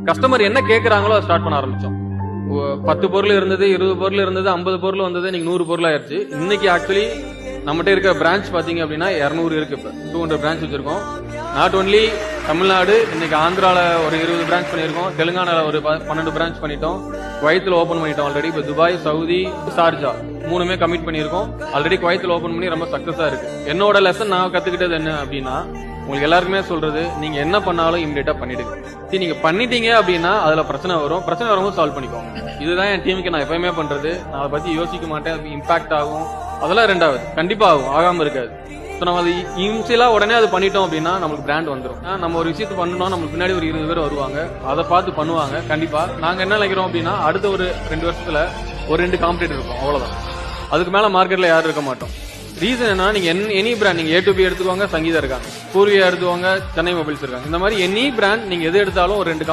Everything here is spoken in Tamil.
கஸ்டமர் என்ன கேக்குறாங்களோ அதை ஸ்டார்ட் பண்ண ஆரம்பிச்சோம். 10 பொருள் இருந்தது, 20 பொருள் இருந்தது, 50 பொருள் வந்தது, இன்னைக்கு 100 பொருள் ஆயிருச்சு. இன்னைக்கு ஆக்சுவலி நம்மகிட்ட இருக்க பிரான்ச் பாத்தீங்க அப்படின்னா 200 இருக்கு. இப்ப 200 பிரான்ச் வச்சிருக்கோம். நாட் ஒன்லி தமிழ்நாடு, இன்னைக்கு ஆந்திரால ஒரு 20 பிரான்ச் பண்ணிருக்கோம், தெலுங்கானால ஒரு 12 பிரான்ச் பண்ணிட்டோம், குவைத்தில் ஓபன் பண்ணிட்டோம் ஆல்ரெடி. இப்ப துபாய், சவுதி, ஷார்ஜா 3மே கமிட் பண்ணிருக்கோம். ஆல்ரெடி குவைத்தில் ஓபன் பண்ணி ரொம்ப சக்சஸா இருக்கு. என்னோட லெசன் நான் கத்துக்கிட்டது என்ன அப்படின்னா, உங்களுக்கு எல்லாருக்குமே சொல்றது, நீங்க என்ன பண்ணாலும் இமிடியேட்டா பண்ணிடுங்க. நீங்க பண்ணிட்டீங்க அப்படின்னா அதுல பிரச்சனை வரும், பிரச்சனை வரும்போது சால்வ் பண்ணிக்கோங்க. இதுதான் என் டீமுக்கு நான் எப்பயுமே பண்றது. நான் அதை பத்தி யோசிக்க மாட்டேன். இம்பாக்ட் ஆகும், அதெல்லாம் ரெண்டாவது, கண்டிப்பா ஆகும், ஆகாம இருக்காது. நம்ம அது இன்சியலா உடனே அது பண்ணிட்டோம் அப்படின்னா நம்மளுக்கு பிராண்ட் வந்துடும். நம்ம ஒரு விஷயத்தை பண்ணணும், நம்மளுக்கு பின்னாடி ஒரு 20 பேர் வருவாங்க, அதை பார்த்து பண்ணுவாங்க. கண்டிப்பா நாங்க என்ன நினைக்கிறோம் அப்படின்னா, அடுத்த ஒரு 2 வருஷத்துல ஒரு 2 காம்படிட்டர் இருக்கும், அவ்வளவுதான். அதுக்கு மேல மார்க்கெட்ல யாரும் இருக்க மாட்டோம். ரீசன் என்ன, நீங்க எனி பிராண்ட், நீங்க A2B எடுத்துக்கோங்க, சங்கீதா இருக்காங்க, பூர்வியா எடுத்துக்கோங்க, சென்னை மொபைல்ஸ் இருக்காங்க. இந்த மாதிரி எனி பிராண்ட் நீங்க எது எடுத்தாலும் ஒரு 2